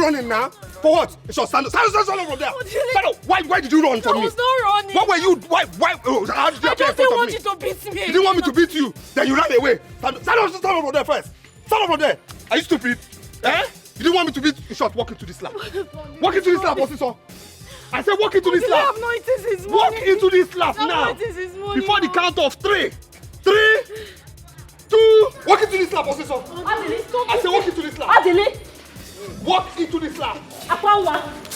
running now? For what? Stand up from there. Stand up. Why did you run from me? I was not running. What were you? Why? How did you appear in front of me? I just didn't want you to beat me. You didn't want me to beat you. Then you ran away. Stand up from there first. Stand up from there. Are you stupid? Eh? You didn't want me to beat you. Short, walk into this lap. Walk into this lap, officer. I said walk into this lap. Walk into this lap now. Before the count of 3. 3, 2. Walk into this lap, officer. I said walk into this lap. Walk into this lap.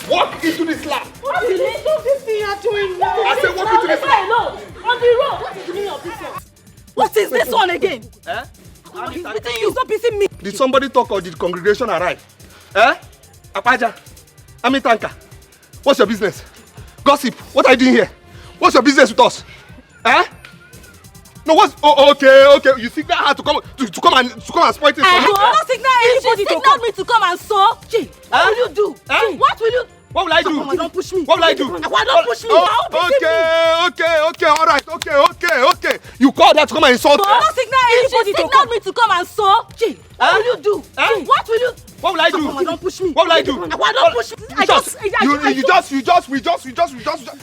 Walk into this lap. Stop this thing you're doing now. I said walk into this lap. On the road. What is the meaning of this one? What is this one again? Eh? He's beating you. Stop beating me. Did somebody talk or did the congregation arrive? Eh? Apaja. Tanka. What's your business? Gossip. What are you doing here? What's your business with us? Eh? No, what's okay. You signal her to come and spoil things for me. I will not signal anybody to come. Me to come and sew. What will you do? What will you? What will I do? Come on, don't push me. What will I do? Don't push me. Okay. You call that to come and insult me? I will not signal anybody to come. Me to come and sew. What will you do? What will you? What will I do? Come on, don't push me. What will I do? Don't push me. We just.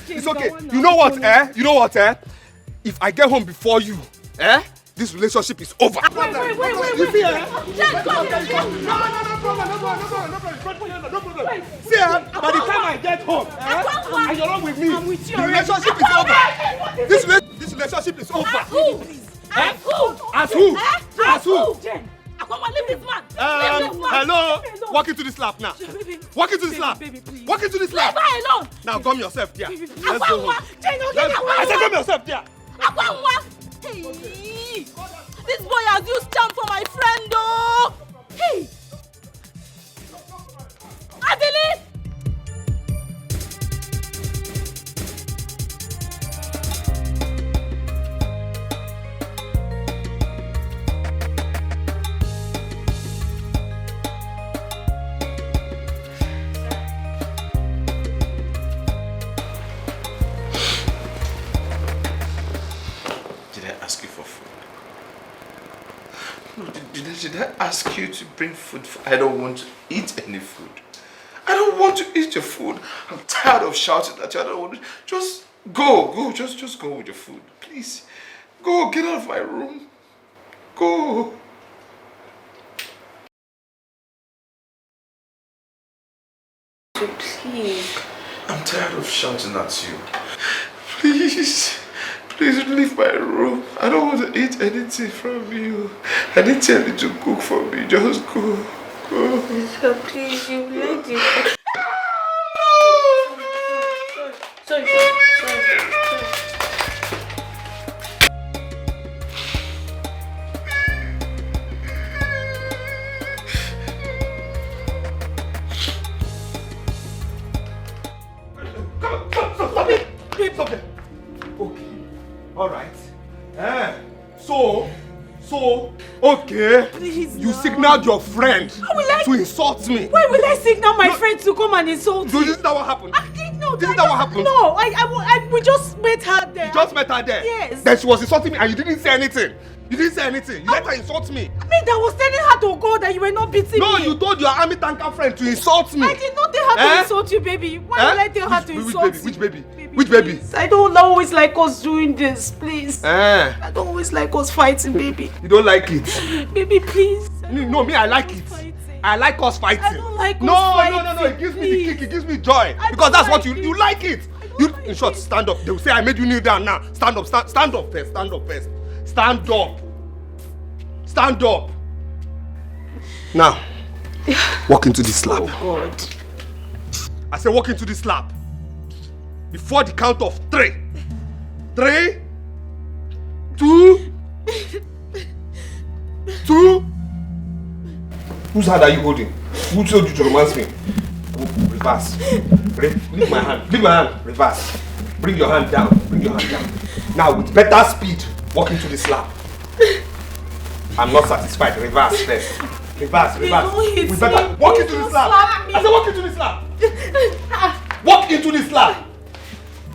It's okay. You know what, eh? If I get home before you, this relationship is over. Wait. You see, No problem. See, by the time I get home, and you're not with me, the relationship is over. This relationship is over. As who? Leave this man. Hello. Walk into this lap now. Walk into this lap. Walk into this lap. Leave her alone. Now gum yourself there. Let's go home. I said gum yourself there. Hey, this boy has used charm for my friend, though. Hey, Adele. Did I ask you to bring food? I don't want to eat any food. I don't want to eat your food. I'm tired of shouting at you. I don't want to. Just go. Just go with your food. Please. Go. Get out of my room. Go. Please. I'm tired of shouting at you. Please. Please leave my room. I don't want to eat anything from you. I need Telly to cook for me. Just go. So please, you lady. Sorry. Stop it. Okay. All right. So, okay. Please, you signaled your friend to insult me. Why will I signal my friend to come and insult So me? this is not what happened? I didn't know. This is not what happened? No, we just met her there. You just met her there? Yes. Then she was insulting me and you didn't say anything. You let her insult me. I mean, I was telling her to go, that you were not beating me. No, you told your army tanker friend to insult me. I did not tell her to insult you, baby. Why will I tell her to insult you? Which baby? Which baby? I don't always like us doing this, please. I don't always like us fighting, baby. You don't like it? Baby, please. No, me, I like it. I like us fighting. I don't like us fighting. No. It gives me the kick. It gives me joy. Because that's what you like it. In short, stand up. They will say I made you kneel down now. Stand up first. Stand up. Now, walk into this lap. Oh, God. I said walk into this lap. Before the count of 3. 3, 2. Whose hand are you holding? Who told you to romance me? Reverse. Leave my hand. Reverse. Bring your hand down. Now with better speed, walk into this lap. I'm not satisfied. Reverse first. Reverse. With better. Walk into this lap. I said walk into this lap.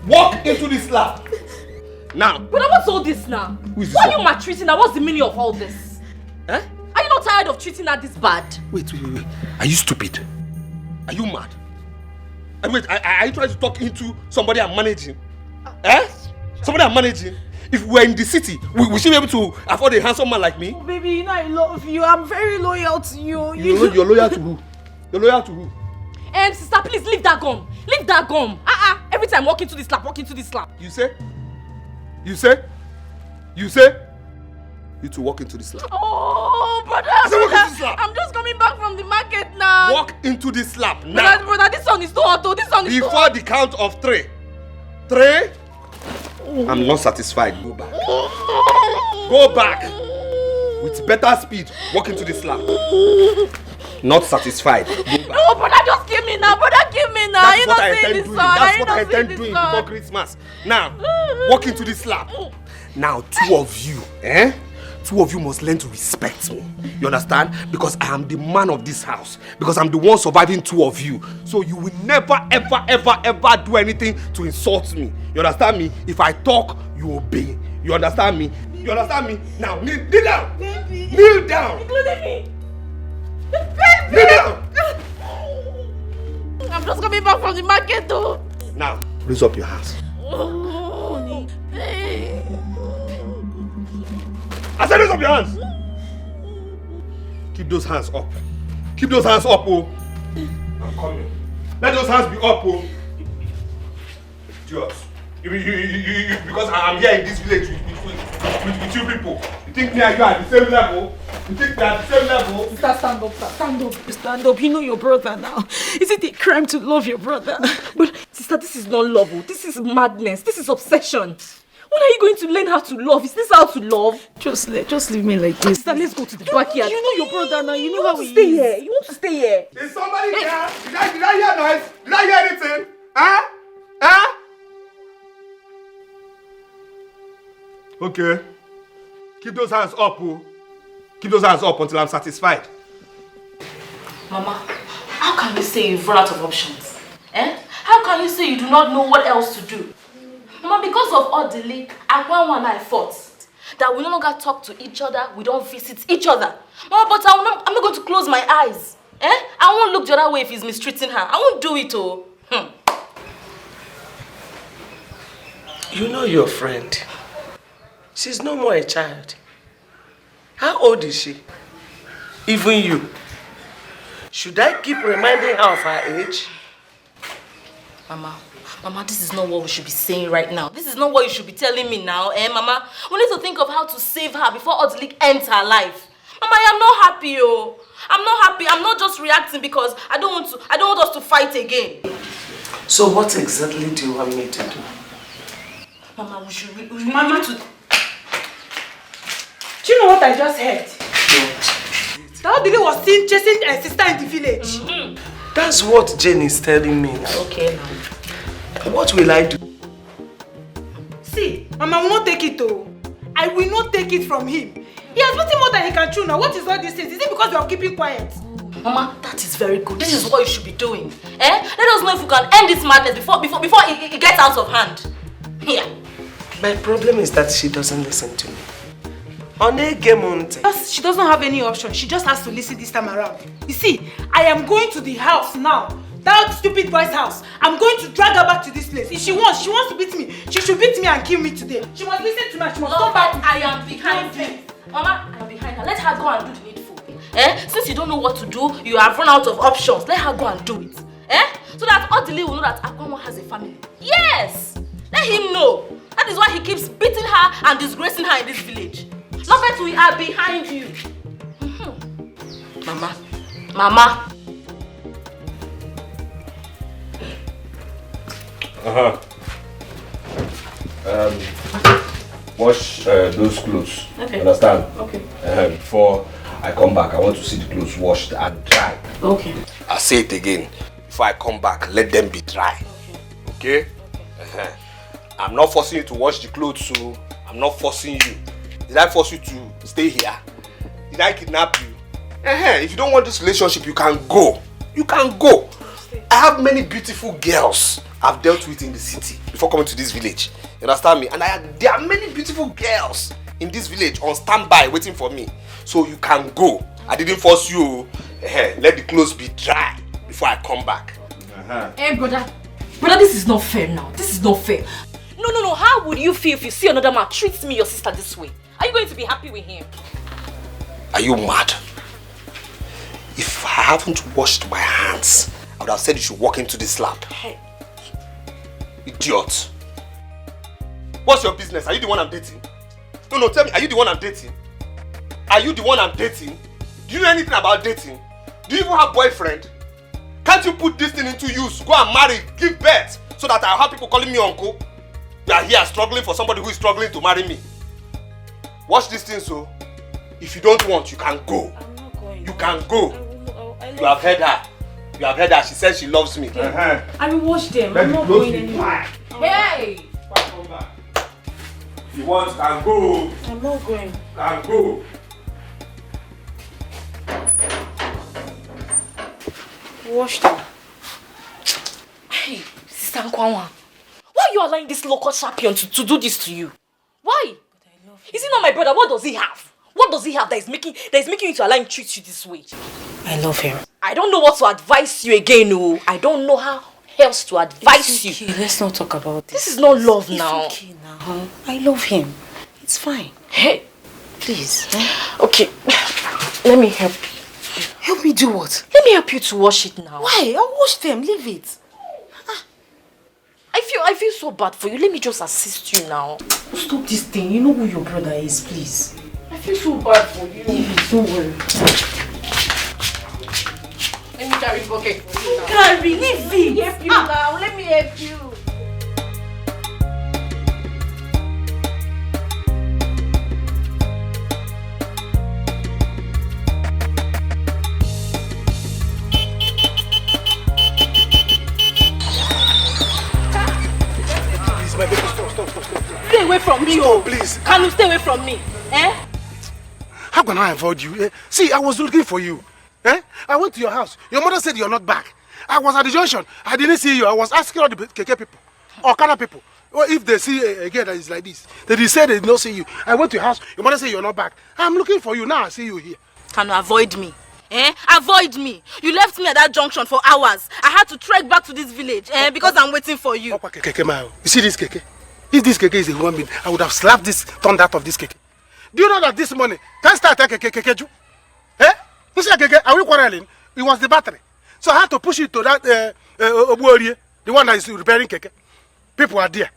Walk into this lap. Now. But what's all this now? Why are you maltreating her? What's the meaning of all this? Are you not tired of treating her this bad? Wait. Are you stupid? Are you mad? And wait, are you trying to talk into somebody I'm managing? Somebody I'm managing? If we're in the city, we should be able to afford a handsome man like me. Oh, baby, you know I love you. I'm very loyal to you. You're loyal to who? You're loyal to who? Sister, please leave that gum. Leave that gum. Every time walk into this slap, walk into this slap. You say? You say? You say? You two walk into this slap. Oh, brother, walk into this slap. I'm just coming back from the market now. Walk into this slap now. Brother, this one is too hot. This one is too hot. Before the count of 3. 3. I'm not satisfied. Go back. Go back. With better speed, walk into this slap. Not satisfied. Go back. No, brother, just give me now. Brother, give me now. That's what I intend doing. That's what I intend doing before Christmas. Now, walk into this slap. Now, 2 of you, 2 of you must learn to respect me. You understand? Because I am the man of this house. Because I'm the one surviving 2 of you. So you will never, ever, ever, ever do anything to insult me. You understand me? If I talk, you obey. You understand me? You understand me? Now, kneel down. Baby. Kneel down. Including me. Baby. Kneel down. I'm just coming back from the market though. Now, raise up your hands. Oh, I said raise up your hands. Keep those hands up. Keep those hands up, oh. I'm coming. Let those hands be up, oh. Idiots. Because I'm here in this village with you people. You think me and you are at the same level? You think we are at the same level? Sister, stand up, stand up. Stand up. You know your brother now. Is it a crime to love your brother? But sister, this is not love. This is madness. This is obsession. When are you going to learn how to love? Is this how to love? Just leave me like this. Sister, let's go to the backyard. You know your brother now. You know how he is. Stay here. You want to stay here? Is somebody here? Did I hear noise? Did I hear anything? Huh? Okay. Keep those hands up, oh. Keep those hands up until I'm satisfied. Mama, how can you say you've run out of options? How can you say you do not know what else to do? Mama, because of all the leak, Akwanwa and I fought. That we no longer talk to each other, we don't visit each other. Mama, but I'm not going to close my eyes. I won't look the other way if he's mistreating her. I won't do it, oh. You know your friend. She's no more a child. How old is she? Even you. Should I keep reminding her of her age? Mama, this is not what we should be saying right now. This is not what you should be telling me now, Mama? We need to think of how to save her before Odlik ends her life. Mama, I am not happy, oh. I'm not happy. I'm not just reacting because I don't want us to fight again. So what exactly do you want me to do? Mama, we should Do you know what I just heard? What? That Odili was seen chasing a sister in the village. That's what Jane is telling me now. Okay, now. What will I do? See, Mama will not take it though. I will not take it from him. He has nothing more than he can chew now. What is all these things? Is it because we are keeping quiet? Mama, that is very good. This is what you should be doing. Let us know if we can end this madness before it gets out of hand. Here. My problem is that she doesn't listen to me. She doesn't have any option. She just has to listen this time around. You see, I am going to the house now. That stupid boy's house. I'm going to drag her back to this place. If she wants to beat me. She should beat me and kill me today. She must listen to me. She must come back. I am behind her. Mama, I am behind her. Let her go and do the needful. Since you don't know what to do, you have run out of options. Let her go and do it. So that Odili will know that Akwanwa has a family. Yes! Let him know. That is why he keeps beating her and disgracing her in this village. Not that we are behind you. Mama. Wash those clothes. Okay. Understand? Okay. Before I come back, I want to see the clothes washed and dry. Okay. I'll say it again. Before I come back, let them be dry. Okay? I'm not forcing you to wash the clothes, so I'm not forcing you. Did I force you to stay here? Did I kidnap you? If you don't want this relationship, you can go. You can go. I have many beautiful girls I've dealt with in the city before coming to this village. You understand me? And there are many beautiful girls in this village on standby waiting for me. So you can go. I didn't force you. Let the clothes be dry before before I come back. Hey, brother. Brother, this is not fair now. This is not fair. No. How would you feel if you see another man treat me, your sister, this way? Are you going to be happy with him? Are you mad? If I haven't washed my hands, I would have said you should walk into this lab. Hey. Idiot. What's your business? Are you the one I'm dating? No, tell me, are you the one I'm dating? Are you the one I'm dating? Do you know anything about dating? Do you even have a boyfriend? Can't you put this thing into use? Go and marry, give birth, so that I'll have people calling me uncle? You are here struggling for somebody who is struggling to marry me. Watch this thing, so if you don't want, you can go. I'm not going. You can go. You have heard her. You have heard her. She says she loves me. I will watch them. I'm not going anywhere. Hey! If you want, can go. I'm not going. Can go. Wash them. Hey, Sister Nkwanwa. Why are you allowing this local champion to do this to you? Why? Is he not my brother? What does he have? What does he have that is making you to allow him to treat you this way? I love him. I don't know what to advise you again, oh. I don't know how else to advise you. Okay, let's not talk about this. This is not love now. It's okay now. I love him. It's fine. Hey, Please. okay. Let me help you. Help me do what? Let me help you to wash it now. Why? I'll wash them. Leave it. I feel so bad for you. Let me just assist you now. Stop this thing. You know who your brother is, please. I feel so bad for you. Leave it. Don't worry. Let me carry bucket for you now. Carry, leave it. Let me help you now. Let me help you. My baby, stop. Stay away from me, Stop, please. Can you stay away from me? Eh? How can I avoid you? See, I was looking for you. I went to your house. Your mother said you're not back. I was at the junction. I didn't see you. I was asking all the Keke people, or Kana people, well, if they see a girl that is like this. They said they did not see you. I went to your house. Your mother said you're not back. I'm looking for you. Now I see you here. Can you avoid me? Avoid me. You left me at that junction for hours. I had to trek back to this village because I'm waiting for you. You see this Keke? If this Keke is a human being, I would have slapped this tongue out of this Keke. Do you know that this morning, can start Keke? You see Keke, are we quarreling? It was the battery. So I had to push it to that Obuorie, the one that is repairing Keke. People are there.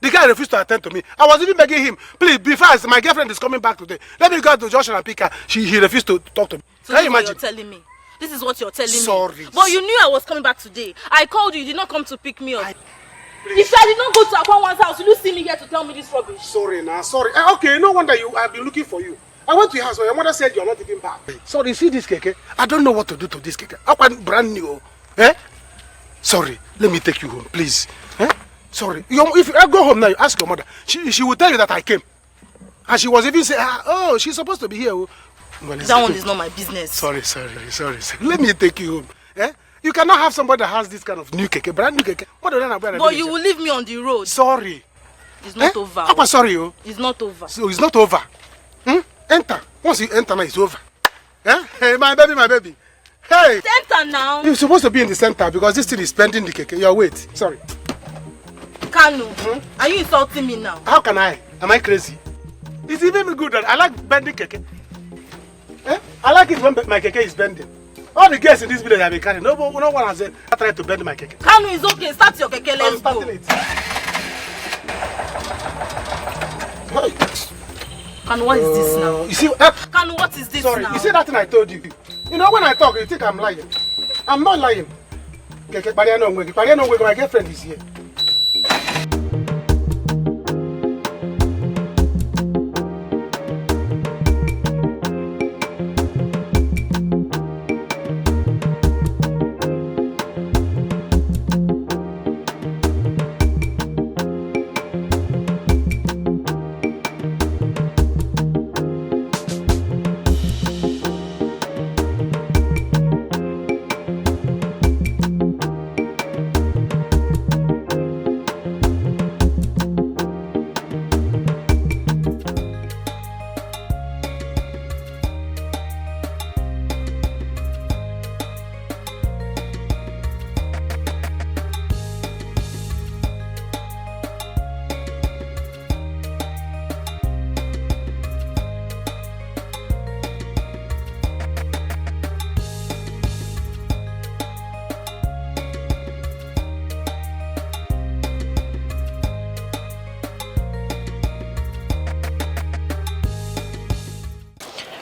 The guy refused to attend to me. I was even begging him, please be fast, my girlfriend is coming back today. Let me go to Joshua and pick her. He refused to talk to me. So Can you this is what imagine? you're telling me. This is what you're telling me. Sorry. But you knew I was coming back today. I called you, you did not come to pick me up. If I did not go to Akwanwa's house, will you see me here to tell me this rubbish? Sorry, sorry. Okay, no wonder I've been looking for you. I went to your house, but your mother said you're not even back. Sorry, see this Keke? I don't know what to do to this Keke. I want brand new. Sorry, let me take you home, please. Sorry. If I go home now, you ask your mother. She will tell you that I came. And she was even saying, oh, she's supposed to be here. Well, that one is not my business. Sorry. Let me take you home. You cannot have somebody that has this kind of new Keke, brand new Keke. But you will leave me on the road. Sorry. It's not over. I'm sorry. It's not over. So it's not over. Enter. Once you enter now, it's over. Hey, my baby. Hey. Enter now. You're supposed to be in the center because this thing is bending the Keke. Your weight. Sorry. Kanu, are you insulting me now? How can I? Am I crazy? It's even good that I like bending Keke. I like it when my Keke is bending. All the girls in this village have been carrying. No one has tried to bend my Keke. Kanu, is okay. Start your Keke. Let's go. It. Kanu, what is this now? You see, Kanu, what is this sorry, now? you see that thing I told you? You know when I talk, you think I'm lying. I'm not lying. Keke, my girlfriend is here.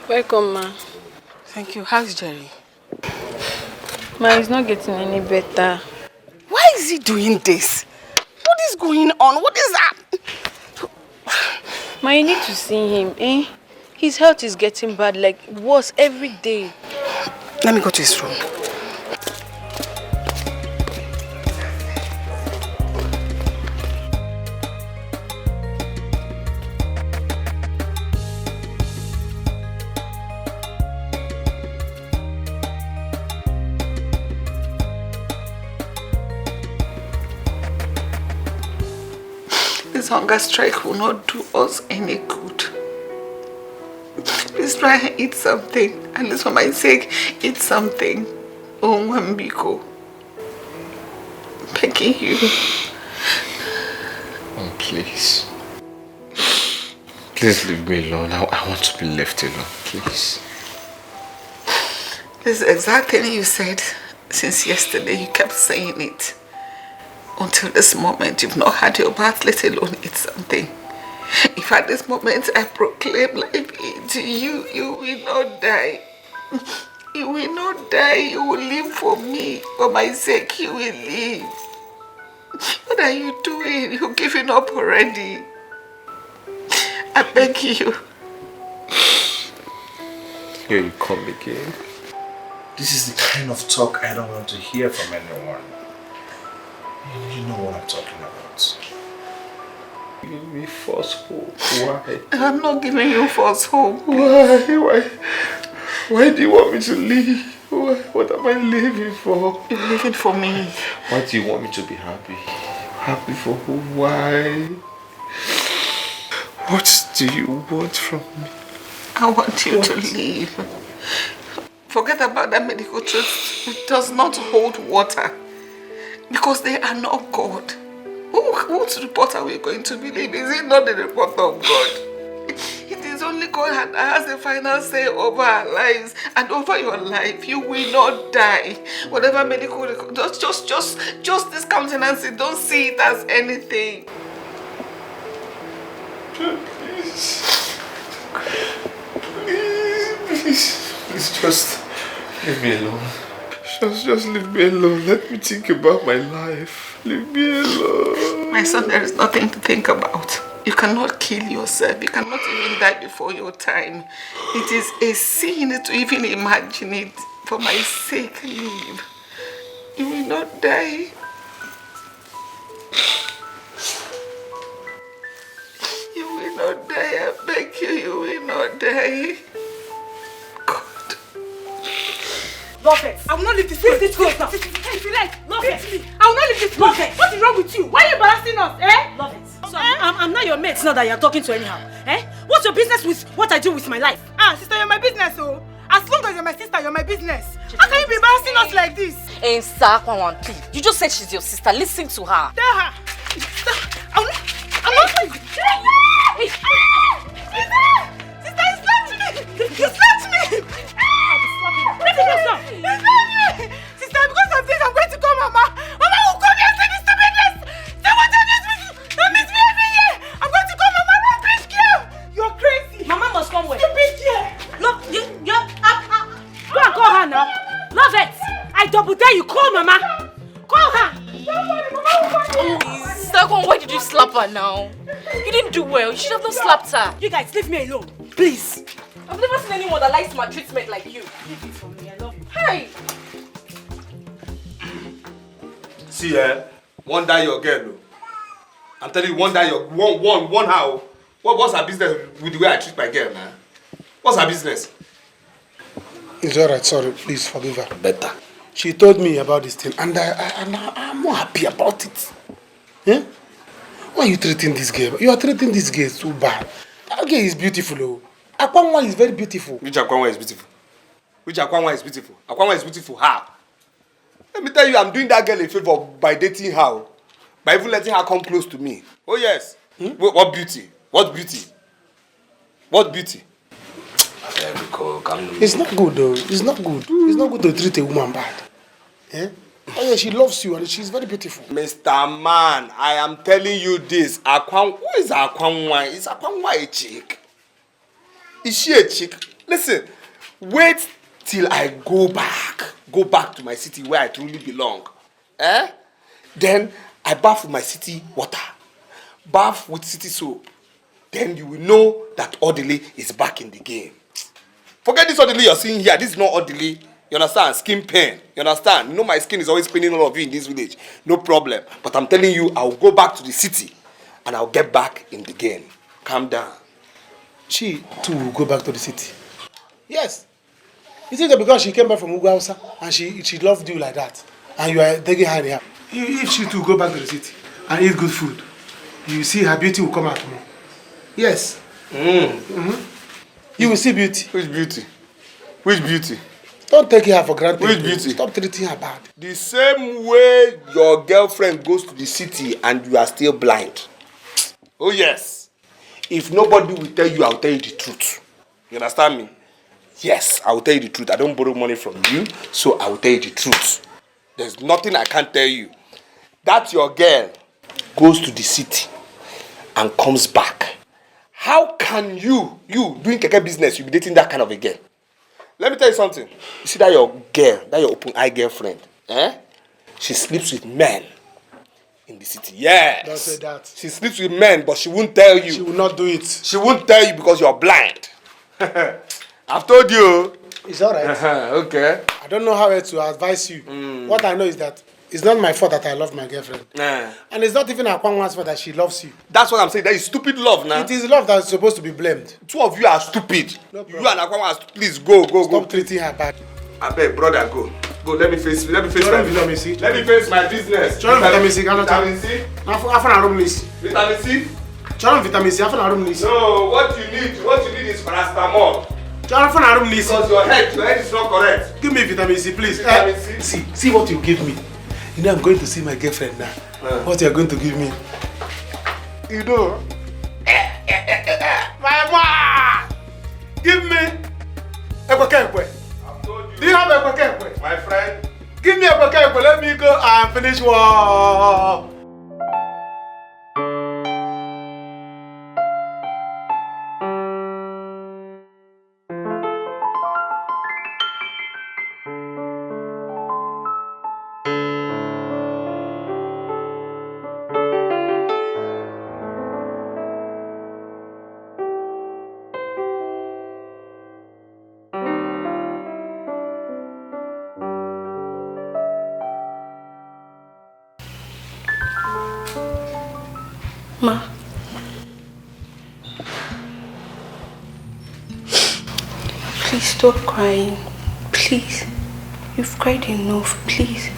Welcome, ma. Thank you. How's Jerry? Ma, he's not getting any better. Why is he doing this? What is going on? What is that? Ma, you need to see him, eh? His health is getting bad, like worse every day. Let me go to his room. This hunger strike will not do us any good. Please try and eat something. At least for my sake, eat something. Oh, Wambiko. Begging you. Oh, please. Please leave me alone. I want to be left alone, please. This is the exact thing you said since yesterday. You kept saying it. Until this moment, you've not had your bath, let alone eat something. If at this moment I proclaim life into you, you will not die. You will not die. You will live for me. For my sake, you will live. What are you doing? You're giving up already. I beg you. Here you come again. This is the kind of talk I don't want to hear from anyone. You know what I'm talking about. You give me false hope. Why? I'm not giving you false hope. Why do you want me to leave? What am I living for? You're living for me. Why do you want me to be happy? Happy for who? Why? What do you want from me? I want you to leave. Forget about that medical truth. It does not hold water. Because they are not God. Whose report are we going to believe? Is it not the report of God? It is only God that has the final say over our lives and over your life. You will not die. Whatever medical record, just discountenance it. Don't see it as anything. Please, just leave me alone. Just leave me alone. Let me think about my life. Leave me alone. My son, there is nothing to think about. You cannot kill yourself. You cannot even die before your time. It is a sin to even imagine it. For my sake, leave. You will not die. You will not die. I beg you, you will not die. God. Love it. I will not leave this place. This close now. If you like, love it. I will not leave this place. What is wrong with you? Why are you embarrassing us? Eh? Love it. So I'm not your mate now that you're talking to anyhow. Eh? What's your business with what I do with my life? Ah, sister, you're my business, oh. As long as you're my sister, you're my business. How can you be embarrassing us like this? Hey, sir, please. You just said she's your sister. Listen to her. Tell her. I'm not. Sister, you slapped me. You slapped me. Sister, because of this, I'm going to call Mama. Mama will come here and say this stupidness. Say what you do with you. Don't misbehave here. I'm going to call Mama. No, bitch, girl. You're crazy. Mama must come where? Stupid girl. Look, you're Go and call her now. Love it. I double dare you. Call Mama. Call her. Don't worry, Mama will come here. Sister, why did you slap her now? You didn't do well. You should have not slapped her. You guys, leave me alone. Please. I've never seen anyone that likes maltreatment like you. Leave it for me. I love you. Hey! See, one die your girl. No. I'm telling you, one die your one how. What's her business with the way I treat my girl, man? What's her business? It's alright, sorry, please forgive her. Better. She told me about this thing and I'm not happy about it. Eh? Why are you treating this girl? You are treating this girl so bad. That girl is beautiful, oh. Akwanwa is very beautiful. Which Akwanwa is beautiful? Which Akwanwa is beautiful? Akwanwa is beautiful how? Let me tell you, I'm doing that girl a favor by dating her. By even letting her come close to me. Oh yes. What beauty? What beauty? What beauty? It's not good though. It's not good. It's not good to treat a woman bad. Eh? Oh yeah, she loves you and she's very beautiful. Mr. Man, I am telling you this. Who is Akwanwa? Is Akwanwa a chick? Is she a chick? Listen, wait till I go back to my city where I truly belong. Then I bath with my city water, bath with city soap. Then you will know that orderly is back in the game. Forget this orderly you're seeing here. This is not orderly. You understand? Skin pain. You understand? You know my skin is always paining all of you in this village. No problem. But I'm telling you, I'll go back to the city and I'll get back in the game. Calm down. She too will go back to the city. Yes. You think that because she came back from Ugausa and she loved you like that, and you are taking her there, if she too go back to the city and eat good food, you see her beauty will come out more. Yes. You will see beauty. Which beauty? Which beauty? Don't take her for granted. Which beauty? Stop treating her bad. The same way your girlfriend goes to the city and you are still blind. Oh yes. If nobody will tell you, I'll tell you the truth. You understand me? Yes, I will tell you the truth. I don't borrow money from you, so I will tell you the truth. There's nothing I can't tell you. That your girl goes to the city and comes back. How can you doing keke business, you be dating that kind of a girl? Let me tell you something. You see that your girl, that your open-eye girlfriend, she sleeps with men in the city. Yes. Don't say that. She sleeps with men, but she won't tell you. She will not do it. She won't tell you because you're blind. I've told you. It's alright. Okay. I don't know how else to advise you. What I know is that it's not my fault that I love my girlfriend. And it's not even Akwanwa's fault that she loves you. That's what I'm saying. That is stupid love now. It is love that is supposed to be blamed. Two of you are stupid. No You and Akwanwa are stupid. Please go. Stop treating her bad. I beg, brother, go. Go, let me face my business. Vitamin C. Let me face my business. Vitamin C. Vitamin C. After room list. Vitamin C. Vitamin C. After room list. No, what you need is paracetamol. After room list. Because your head is not correct. Give me vitamin C, please. Vitamin C. See what you give me. You know I'm going to see my girlfriend now. What you are going to give me? You know. My mom! Give me a kwekwe. Do you have a kwekwe? My friend. Give me a kwekwe. Let me go and finish work. Ma. Please stop crying. Please. You've cried enough. Please.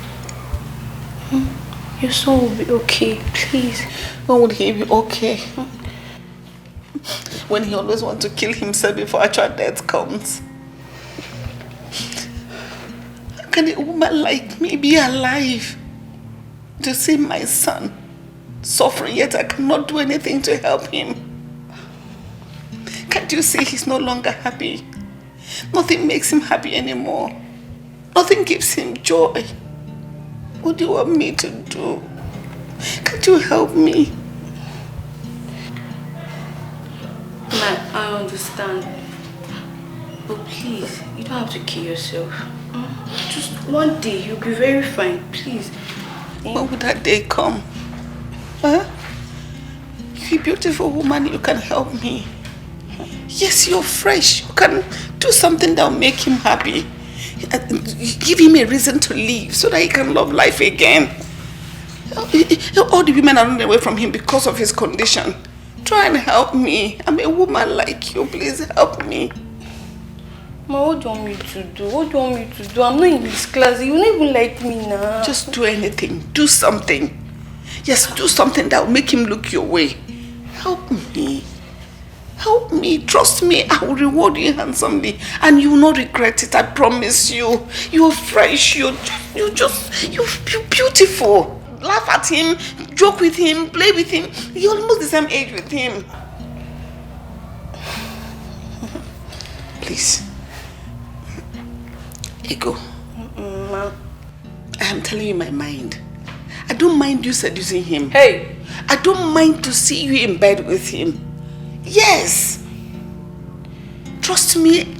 Your son will be okay. Please. When would he be okay? When he always wants to kill himself before actual death comes. How can a woman like me be alive to see my son suffering, yet I cannot do anything to help him? Can't you see he's no longer happy? Nothing makes him happy anymore. Nothing gives him joy. What do you want me to do? Can't you help me? Ma, I understand. But please, you don't have to kill yourself. Just one day, you'll be very fine. Please. When will that day come? Huh? You're a beautiful woman, you can help me. Yes, you're fresh. You can do something that will make him happy. Give him a reason to live so that he can love life again. All the women are running away from him because of his condition. Try and help me. I'm a woman like you. Please help me. Ma, what do you want me to do? What do you want me to do? I'm not in this class. You don't even like me now. Just do anything. Do something. Yes, do something that will make him look your way. Help me. Help me. Trust me. I will reward you handsomely. And you will not regret it. I promise you. You're fresh. You're beautiful. Laugh at him. Joke with him. Play with him. You're almost the same age with him. Please. Ego. Ma. I am telling you my mind. I don't mind you seducing him. Hey! I don't mind to see you in bed with him. Yes. Trust me,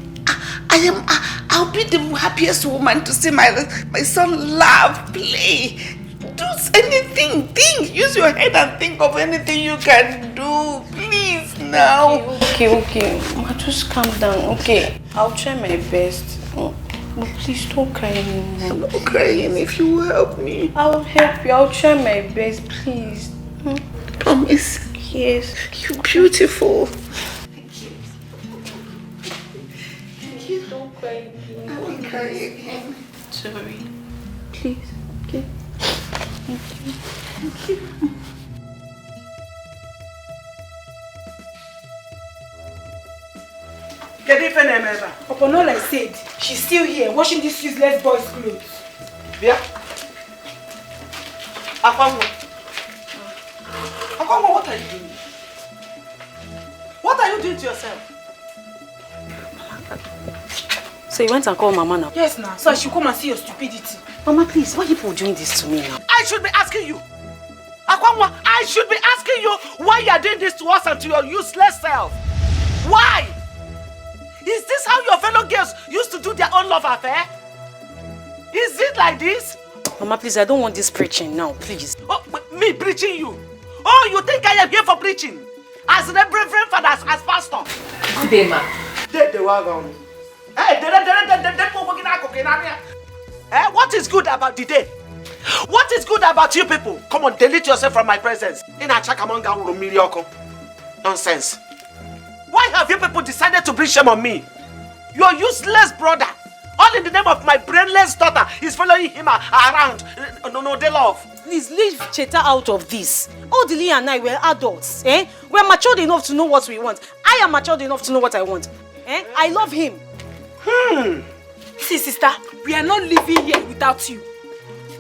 I'll be the happiest woman to see my son laugh, play, do anything. Think, use your head and think of anything you can do. Please now. Okay. Ma, just calm down. Okay, I'll try my best. But please don't cry anymore. I'm not crying if you will help me. I'll help you. I'll try my best, please. Promise. Yes. You're beautiful. Don't cry again. I won't cry again. Sorry. Please. Okay. Thank you. Get it, Fenemeva. Upon all I said, she's still here washing this useless boy's clothes. Yeah. Akwanwa, what are you doing? What are you doing to yourself? So you went and called Mama now? Yes, now. So I should come and see your stupidity. Mama, please, why are you doing this to me now? I should be asking you. Akwanwa, I should be asking you why you are doing this to us and to your useless self. Why? Is this how your fellow girls used to do their own love affair? Is it like this? Mama, please, I don't want this preaching now, please. Oh, me preaching you? Oh, you think I am here for preaching? As the reverend father, as pastor? Good day, ma. What is good about the day? What is good about you people? Come on, delete yourself from my presence. Nonsense. Why have you people decided to bring shame on me? Your useless brother, all in the name of my brainless daughter, is following him around. No, they love. Please leave Cheta out of this. Odili and I were adults. We're matured enough to know what we want. I am matured enough to know what I want. I love him. See, sister, we are not living here without you.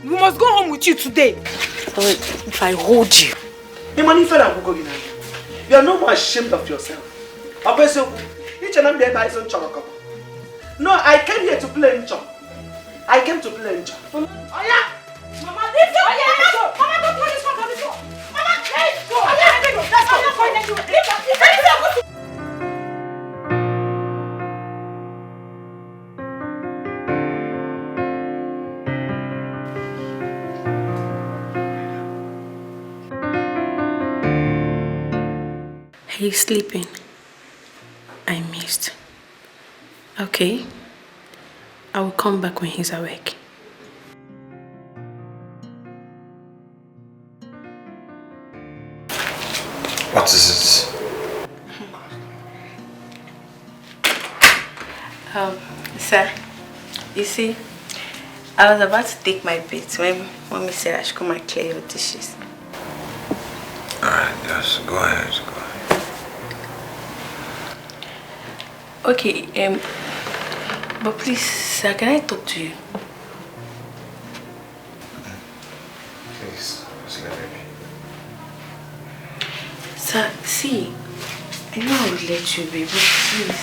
We must go home with you today. If I hold you. You are no more ashamed of yourself. No, I came here to play Ncho. I came to play Ncho. Oh yeah! Mama, leave the Mama, don't throw this one on the floor. Mama, let's go. Let's go. He's sleeping. I missed. Okay. I will come back when he's awake. What is it? Sir, you see, I was about to take my bait when Mommy said I should come and clear your dishes. Alright, yes, go ahead. Okay, but please, sir, can I talk to you? Please, just let me be. Sir, see, I know I would let you be, but please,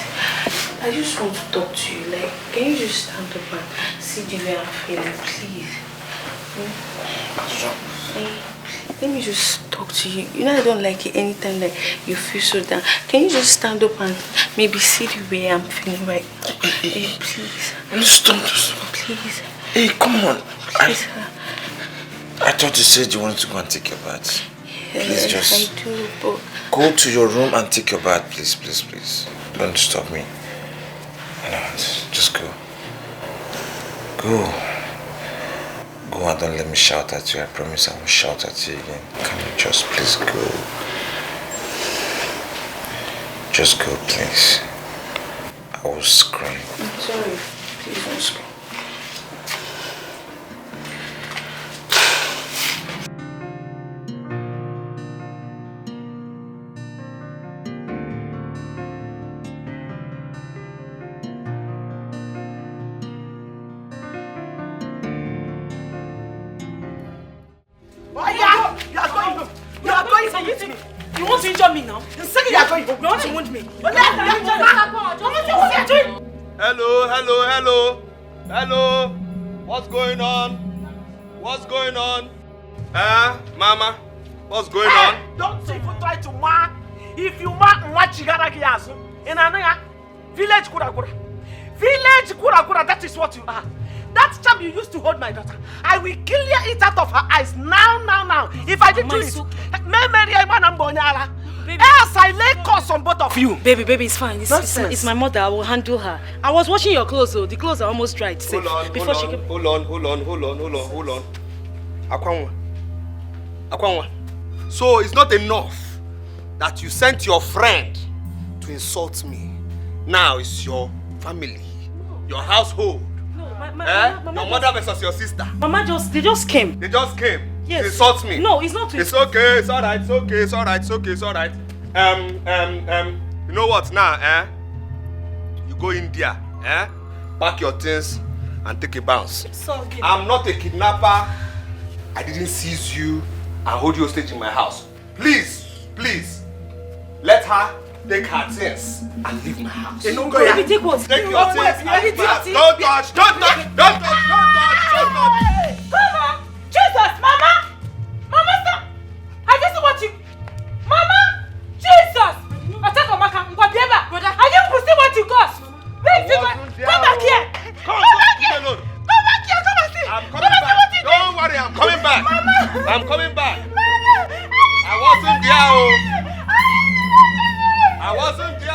I just want to talk to you. Like, can you just stand up and see the way I'm feeling, please? Let me just talk to you. You know I don't like it anytime that you feel so down. Can you just stand up and maybe see the way I'm feeling right now? Hey, please. Stop this. Please. Hey, come on. Please, I thought you said you wanted to go and take your bath. Please just... I do, but... Go to your room and take your bath, please. Don't stop me. No, just go. Go and don't let me shout at you. I promise I won't shout at you again. Can you just please go? Just go, please. I will scream. I'm sorry. Please don't scream. You want to injure me now? The second you are going home, you want to wound me. Hello. What's going on? Mama? What's going on? Don't even try to ma. If you ma chigara kiyasu. In anaya, village kura. Village That is what you are. That charm you used to hold my daughter, I will clear it out of her eyes now. If I did do it, else I lay curse on both of you. Baby, it's fine. It's my mother. I will handle her. I was washing your clothes, though. The clothes are almost dried. Hold on. Akwanwa. So it's not enough that you sent your friend to insult me. Now it's your family, your household. No, your mother versus your sister. Mama they just came. They just came. Yes. To insult me. No, it's not to It's okay. It's alright. It's alright. You know what now? You go in there. Pack your things and take a bounce. I'm not a kidnapper. I didn't seize you and hold you hostage in my house. Please, let her take her things and leave my house. Take what? Take your things and leave my house. Don't touch. Come on! Jesus, Mama! Mama, stop! I just want you. Mama! Jesus! Are you pussy what you got? Wait, come back here! Come back here! Come and see! I'm coming back. Don't worry, I'm coming back. Mama! I'm coming back. Mama! I wasn't there. I wasn't there.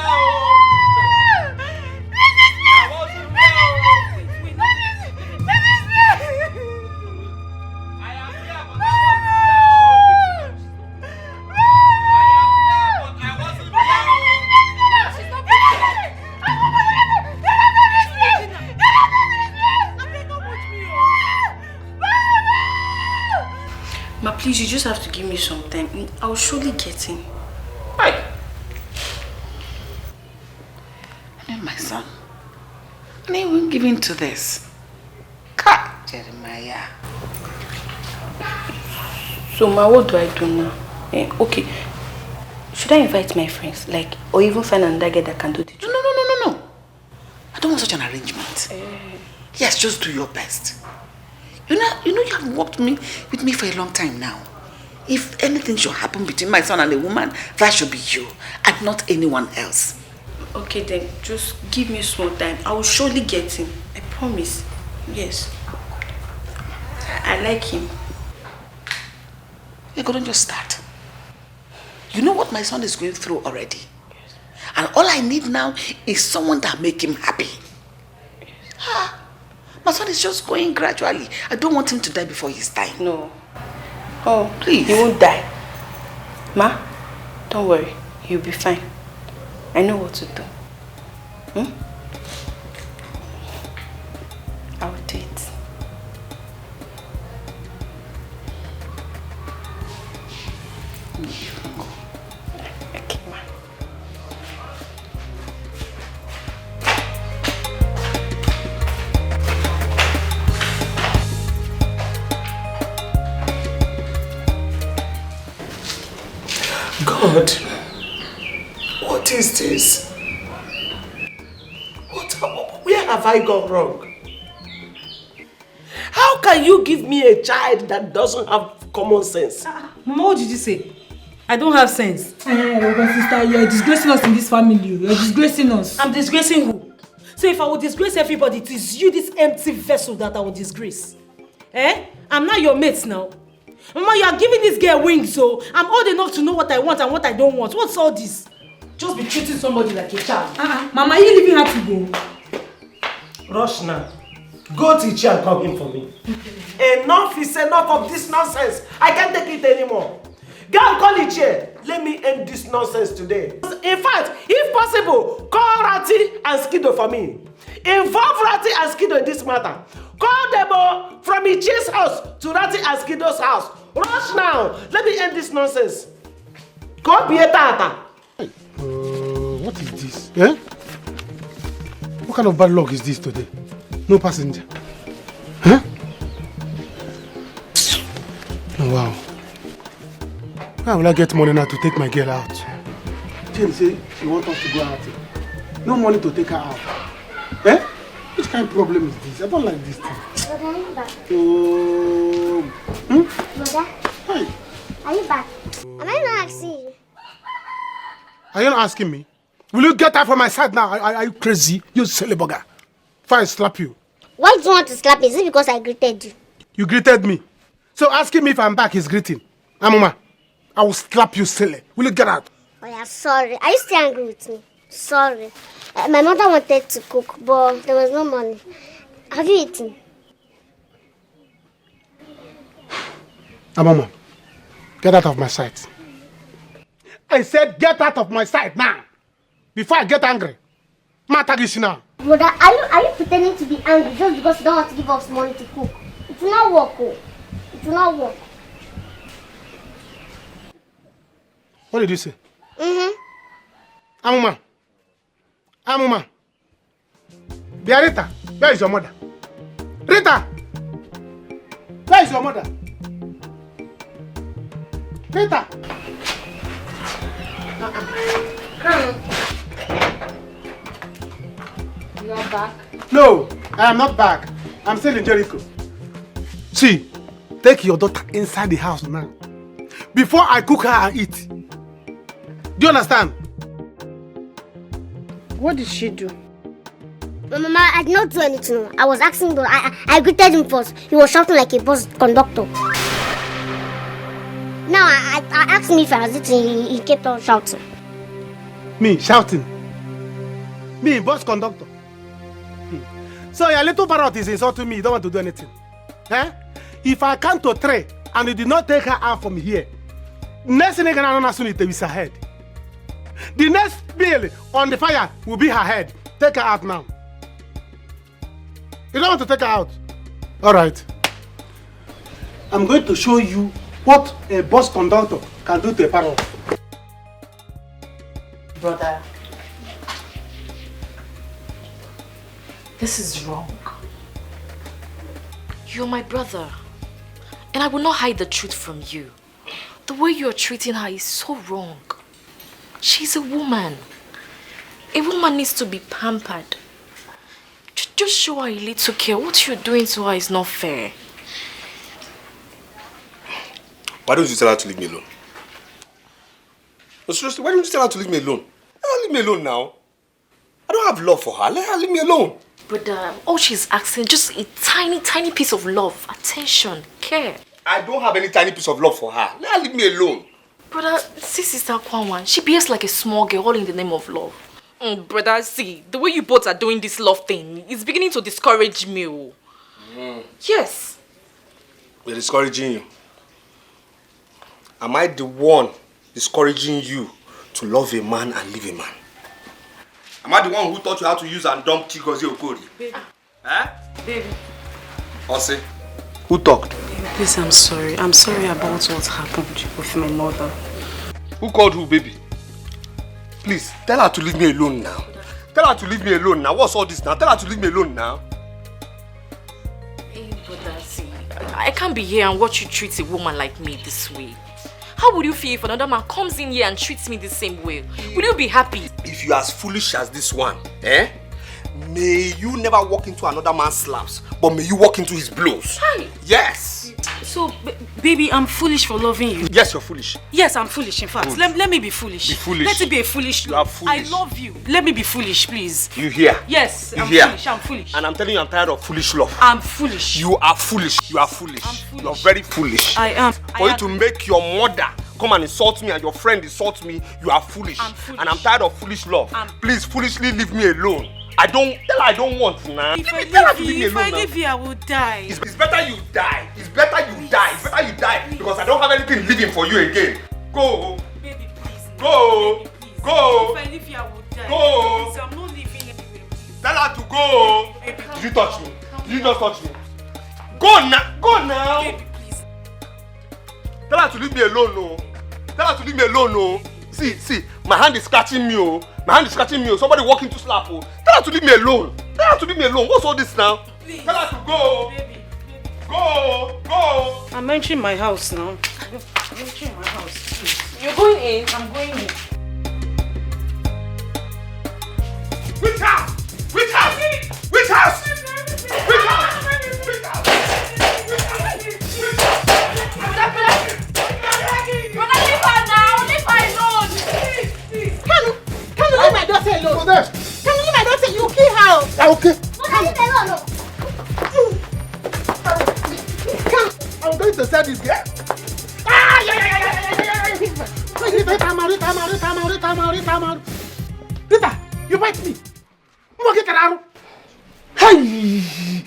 Ma, please, you just have to give me some time. I'll surely get him. Right. My son, and he won't give in to this. God, Jeremiah. So, Ma, what do I do now? Okay. Should I invite my friends? Or even find another guy that can do the job? No. I don't want such an arrangement. Yes, just do your best. You know you have worked with me for a long time now. If anything should happen between my son and a woman, that should be you and not anyone else. Okay then, just give me small time. I will surely get him. I promise. Yes. I like him. You're going to just start. You know what my son is going through already. Yes. And all I need now is someone that make him happy. Yes. My son is just going gradually. I don't want him to die before his time. No. Oh, please. He won't die. Ma, don't worry. He'll be fine. I know what to do. I'll do it. Okay, ma. God, what is this? Where have I gone wrong? How can you give me a child that doesn't have common sense? Mama, what did you say? I don't have sense. My sister, you're disgracing us in this family. You're disgracing us. I'm disgracing who? So if I would disgrace everybody, it is you, this empty vessel, that I would disgrace. I'm not your mate now. Mama, you are giving this girl wings, so I'm old enough to know what I want and what I don't want. What's all this? Just be treating somebody like a child. Mama, are you leaving her to go? Rush now. Go to Ichi and call him for me. Enough is enough of this nonsense. I can't take it anymore. Go and call Ichi. Let me end this nonsense today. In fact, if possible, call Rati and Skido for me. Involve Rati and Skido in this matter. Call them from Ichi's house to Rati and Skido's house. Rush now. Let me end this nonsense. Go be a tata. What is this? What kind of bad luck is this today? No passenger. Oh, wow. How will I get money now to take my girl out? Jane say she wants us to go out. No money to take her out. Which kind of problem is this? I don't like this thing. Brother, are you back? Brother? Hi. Are you back? Am I not asking you? Are you not asking me? Will you get out from my side now? Are you crazy? You silly bugger. before I slap you. Why do you want to slap me? Is it because I greeted you? You greeted me. So asking me if I'm back is greeting. Amuma, I will slap you silly. Will you get out? Oh yeah, sorry. Are you still angry with me? Sorry. My mother wanted to cook, but there was no money. Have you eaten? Amuma, get out of my sight. I said get out of my sight now. Before I get angry. Matagisi now. Brother, are you pretending to be angry just because you don't want to give us money to cook? It will not work, oh. It will not work. What did you say? Mm-hmm. Amuma. Dear Rita, where is your mother? Rita! Where is your mother? Rita! Come. You are back? No, I am not back. I'm still in Jericho. See, take your daughter inside the house now. Before I cook her and eat. Do you understand? What did she do? Mama, I did not do anything. I was asking, but I greeted him first. He was shouting like a bus conductor. Now I asked him if I was eating. He kept on shouting. Me shouting? Me, bus conductor? So your little parrot is insulting me. You don't want to do anything. Eh? If I count to 3 and you did not take her out from here, next thing you're going to soon is her head. The next bill on the fire will be her head. Take her out now. You don't want to take her out? Alright. I'm going to show you what a bus conductor can do to a parrot. Brother, this is wrong. You're my brother, and I will not hide the truth from you. The way you are treating her is so wrong. She's a woman. A woman needs to be pampered. Just show her a little care. What you're doing to her is not fair. Why don't you tell her to leave me alone? No, seriously, why don't you tell her to leave me alone? Let her leave me alone now. I don't have love for her. Let her leave me alone. But all she's asking, just a tiny, tiny piece of love, attention, care. I don't have any tiny piece of love for her. Let her leave me alone. Brother, see Sister Kwanwan, she behaves like a small girl all in the name of love. Brother, see, the way you both are doing this love thing is beginning to discourage me. Yes. We're discouraging you. Am I the one discouraging you to love a man and leave a man? Am I the one who taught you how to use and dump Chigozie Okori? Baby. Eh? Baby. Ose, who talked? Baby, please, I'm sorry. I'm sorry about what happened with my mother. Who called who, baby? Please, tell her to leave me alone now. Tell her to leave me alone now. What's all this now? Tell her to leave me alone now. Hey, brother, see, I can't be here and watch you treat a woman like me this way. How would you feel if another man comes in here and treats me the same way? Will you be happy? If you're as foolish as this one, may you never walk into another man's slaps, but may you walk into his blows. Hi. Yes. So, baby, I'm foolish for loving you. Yes, you're foolish. Yes, I'm foolish, in fact. Let me be foolish. Be foolish. Let it be a foolish You are foolish. I love you. Let me be foolish, please. You hear? Yes, You I'm hear? foolish. I'm foolish. And I'm telling you, I'm tired of foolish love. I'm foolish. You are foolish. You are foolish. I'm foolish. You're very foolish. I am. For you to make your mother come and insult me and your friend insult me, you are foolish. I'm foolish. And I'm tired of foolish love. Please, foolishly leave me alone. Tell her I don't want now. If Tell her to leave me if I alone leave here, I will die. It's better you die. It's better you die. It's better you die. Because I don't have anything living for you again. Go. Baby, please. Go. Baby, please. Go. If I leave here, I will die. Go. Please, I'm not leaving anywhere. Please. Tell her to go. Baby, Did you touch me? Did you just touch me? Go now. Go now. Baby, please. Tell her to leave me alone, no. Tell her to leave me alone, no. See, my hand is scratching me, oh. My hand is scratching me, oh. Somebody walking to slap, oh. Tell her to leave me alone. Tell her to leave me alone. What's all this now? Please. Tell her to go. Baby. Go. I'm entering my house now. I'm entering my house, please. You're going in? I'm going in. Which house? Which house? Which house? Which house? Which house? Brother, leave her now. Leave her alone. Can you leave my daughter alone? Go there. Can you leave my daughter? You kill her. Okay. But I to sell this girl. Rita, you bite me. Hey!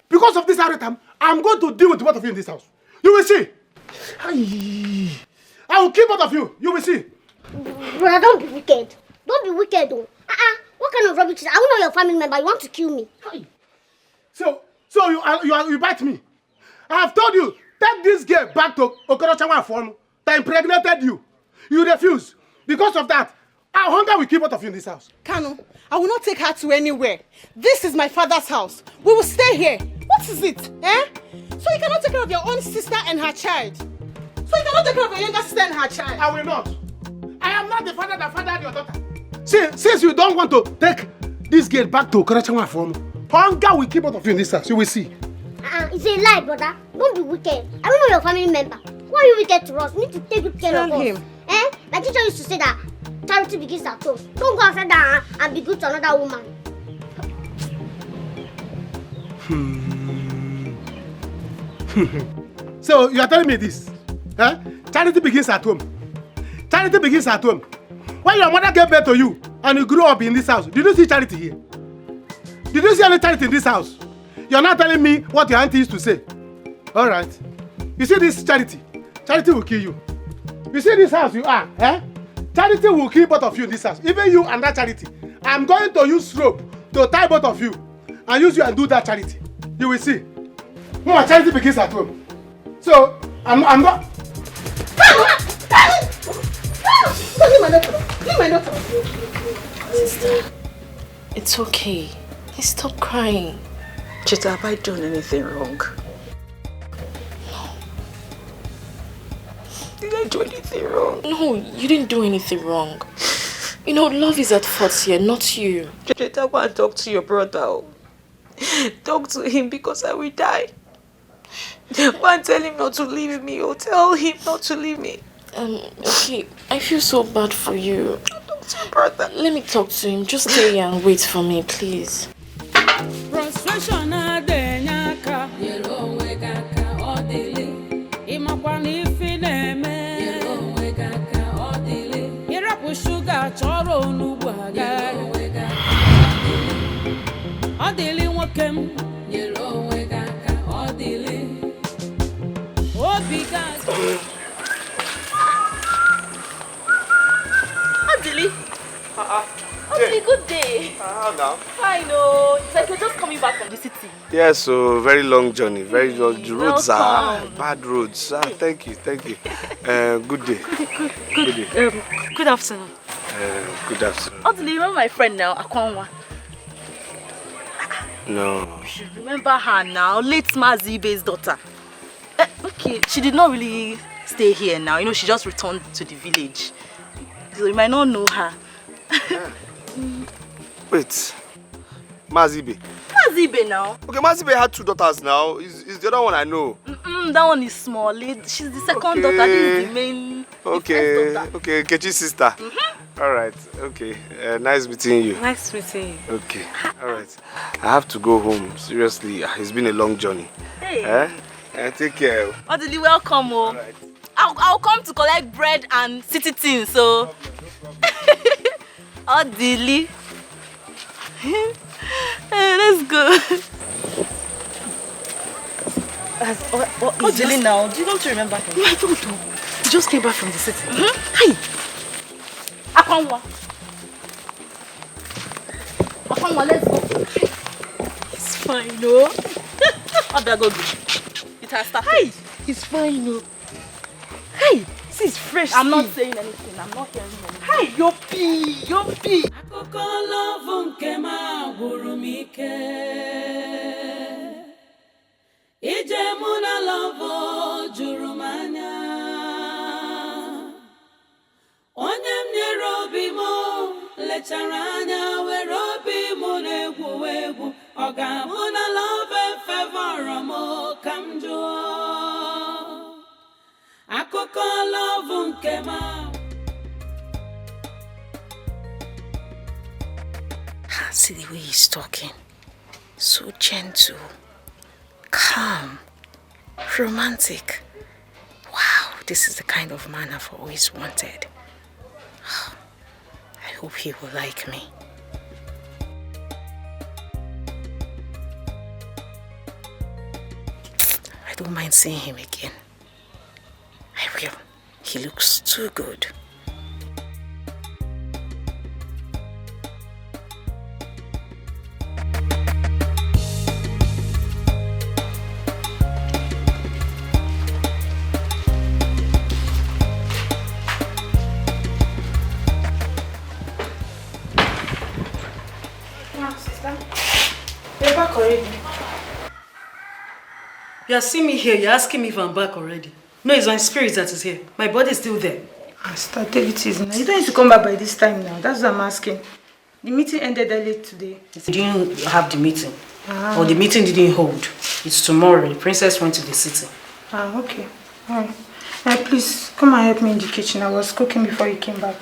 Because of this Aritam, I'm going to deal with both of you in this house. You will see. Hey! I will kill both of you. You will see. Brother, don't be wicked. Don't be wicked, though. What kind of rubbish is that? I'm not your family member. You want to kill me. Hey. So you bite me. I have told you, take this girl back to Okorochawa farm that impregnated you. You refuse. Because of that, our hunger will keep both of you in this house. Kanu, I will not take her to anywhere. This is my father's house. We will stay here. What is it? Eh? So you cannot take care of your own sister and her child. So you cannot take care of your younger sister and her child. I will not. I am not the father that fathered your daughter. Since you don't want to take this girl back to Okorochawa farm, hunger will keep both of you in this house. You will see. It's a lie, brother. Don't be wicked. I'm not your family member. Why are you wicked to us? We need to take good care of us. Eh? My teacher used to say that charity begins at home. Don't go outside that and be good to another woman. So you are telling me this? Eh? Charity begins at home. Charity begins at home. When your mother gave birth to you and you grew up in this house, did you see charity here? Did you see any charity in this house? You're not telling me what your auntie used to say. All right. You see this charity? Charity will kill you. You see this house you are, eh? Charity will kill both of you in this house. Even you and that charity. I'm going to use rope to tie both of you and use you and do that charity. You will see. No, charity begins at home. So, I'm not... Leave my daughter. Sister, it's okay. Stop crying. Cheta, have I done anything wrong? No. Did I do anything wrong? No, you didn't do anything wrong. You know, love is at fault here, not you. Cheta, go and talk to your brother. Talk to him because I will die. Go and tell him not to leave me. Or tell him not to leave me. Okay, I feel so bad for you. Talk to your brother. Let me talk to him. Just stay here and wait for me, please. Frustration adenyaka yelo wegaka odili imakwani fineme yelo wegaka odili irapu sugar choro onugbu aga yelo wegaka odili nwokem yelo wegaka odili obiga Odili. Okay, good day. How now? Hi, no. It's like you're just coming back from the city. Yes, so very long journey. Very long. The roads are bad roads. Thank you. Good day. Good day. Good afternoon. Good afternoon. Odili, you remember my friend now, Akwanwa? No. You should remember her now, late Mazibe's daughter. Okay, she did not really stay here now. You know, she just returned to the village. So you might not know her. Wait, Mazibe. Mazibe now. Okay, Mazibe had 2 daughters now. Is the other one I know? That one is small. She's the second daughter. This is the main. Okay, okay, Kechi's sister. All right, okay. Nice meeting you. Nice meeting you. Okay, all right. I have to go home. Seriously, it's been a long journey. Hey. Take care. Odili, welcome. Oh. Right. I'll come to collect bread and city things. So. Odili. Let's go. Odili now. Do you don't remember him? No, I don't know. He just came back from the city. Hey. Akwanwa, let's go. It's fine, no? How do I go? It has started. Hey, it's fine, no? Hey, this is fresh. I'm not saying anything. I'm not hearing anything. Hey, your pee. Akụkọ love nke ma gwụrụ m ike. Ije mụ na love juru m anya. Onye m nyere obi m lechara anya were obi m na-egwu egwu. Ọ ga-abụ na love fevọrọ m ka m jụọ. Akụkọ love nke ma. See the way he's talking. So gentle. Calm. Romantic. Wow, this is the kind of man I've always wanted. I hope he will like me. I don't mind seeing him again. I will. He looks too good. You're back already. You are seeing me here, you're asking me if I'm back already. No, it's my spirit that is here. My body is still there. Start, take it easy now. You don't need to come back by this time now. That's what I'm asking. The meeting ended early today. You didn't have the meeting. Or the meeting didn't hold. It's tomorrow. The princess went to the city. Okay. Alright. Please, come and help me in the kitchen. I was cooking before you came back.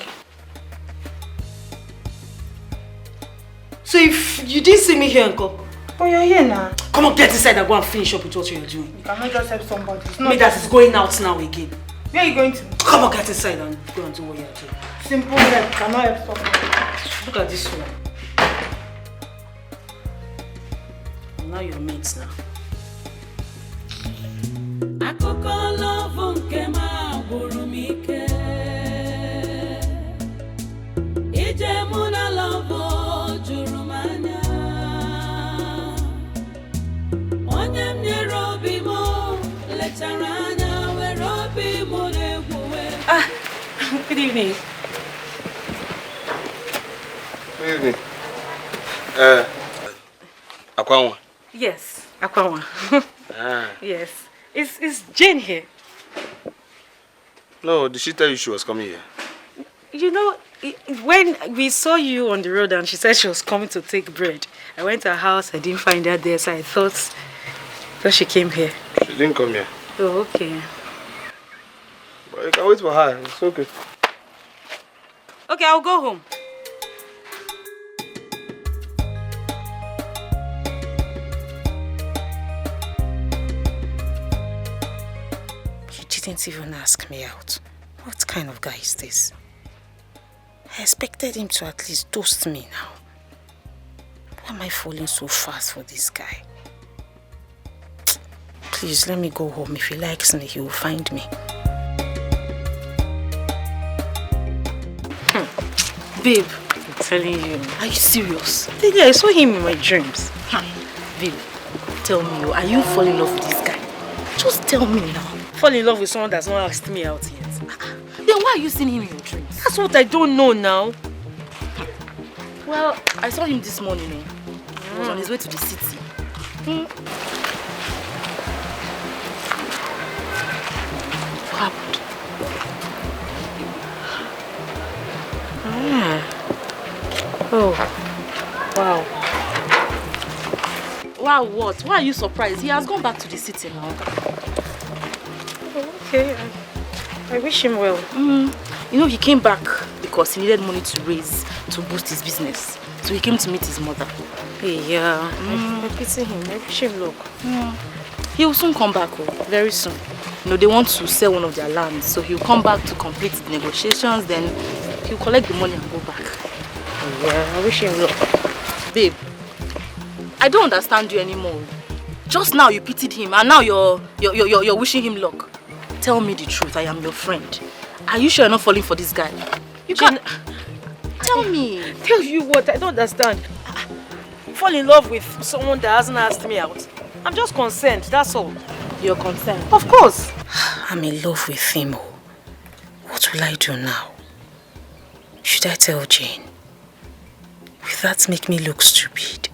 So if you didn't see me here, Uncle? Oh, you're here now. Come on, get inside and go and finish up with what you're doing. You cannot just help somebody. It's not me that is going out now again. Where are you going to? Come on, get inside and go and do what you're doing. Simple help. Cannot help somebody. Look at this one. Now you're mates now. Good evening. Good evening. Akwanwa. Yes, Akwanwa. Yes. Is Jane here? No, did she tell you she was coming here? You know, when we saw you on the road and she said she was coming to take bread, I went to her house, I didn't find her there, so I thought she came here. She didn't come here. Oh, okay. But you can wait for her, it's okay. Okay, I'll go home. You didn't even ask me out. What kind of guy is this? I expected him to at least toast me now. Why am I falling so fast for this guy? Please, let me go home. If he likes me, he will find me. Babe, I'm telling you. Are you serious? Yeah, I saw him in my dreams. Babe, tell me, are you falling in love with this guy? Just tell me now. Fall in love with someone that's not asked me out yet. Then why are you seeing him in your dreams? That's what I don't know now. Well, I saw him this morning. He was on his way to the city. What happened? Oh, wow. Wow, what? Why are you surprised? He has gone back to the city now. Okay, I wish him well. You know, he came back because he needed money to raise to boost his business. So he came to meet his mother. Yeah, I pity him. I wish him luck. He will soon come back, very soon. You know, they want to sell one of their lands, so he'll come back to complete the negotiations, then he'll collect the money and go back. Yeah, I wish him luck. Babe, I don't understand you anymore. Just now you pitied him, and now you're wishing him luck. Tell me the truth, I am your friend. Are you sure you're not falling for this guy? You can't... Tell me. Tell you what, I don't understand. Fall in love with someone that hasn't asked me out. I'm just concerned, that's all. You're concerned? Of course. I'm in love with him. What will I do now? Should I tell Jane? Will that make me look stupid?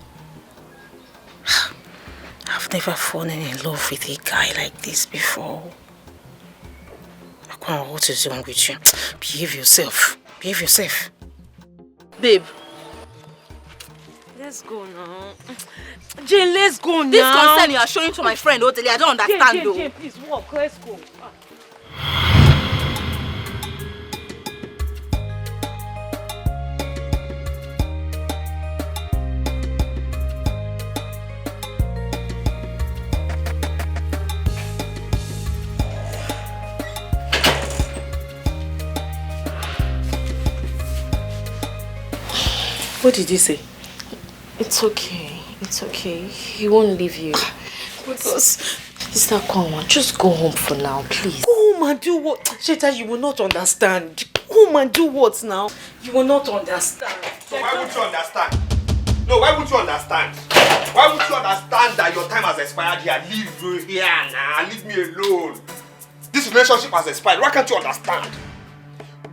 I've never fallen in love with a guy like this before. Akwan, what is wrong with you? Behave yourself. Behave yourself. Babe. Let's go now. Jane, let's go now. This concern you are showing to my friend, Oteli, I don't understand though. Jane, please walk. Let's go. What did he say? It's okay. It's okay. He won't leave you. Because... Sister Konwa, just go home for now, please. Go home and do what? Sheta, you will not understand. Go home and do what now? You will not understand. So why would you understand? No, why would you understand? Why would you understand that your time has expired here? Leave you here now. Leave me alone. This relationship has expired. Why can't you understand?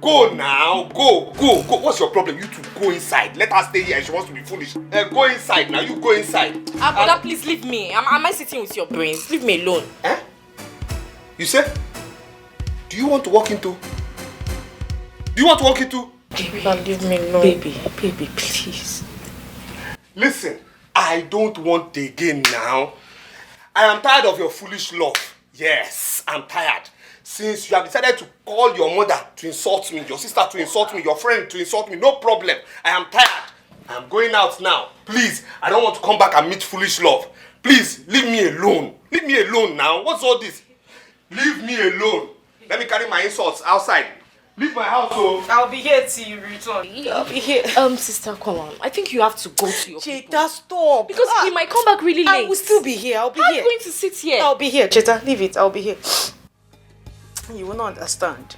Go now. Go. What's your problem? You two go inside. Let her stay here. She wants to be foolish. Go inside now. You go inside. Brother, please leave me. Am I sitting with your brains? Leave me alone. Eh? You say? Do you want to walk into? Baby, leave me alone. Baby, please. Listen, I don't want again now. I am tired of your foolish love. Yes, I'm tired. Since you have decided to call your mother to insult me, your sister to insult me, your friend to insult me, no problem. I am tired. I'm going out now. Please, I don't want to come back and meet foolish love. Please, leave me alone. Leave me alone now. What's all this? Leave me alone. Let me carry my insults outside. Leave my house, oh. I'll be here till you return. I'll be here. Sister, come on. I think you have to go to your people. Cheta, stop. Because he might come back really late. I will still be here. I'll be How here. are you going to sit here? I'll be here. Cheta, leave it. I'll be here. You will not understand.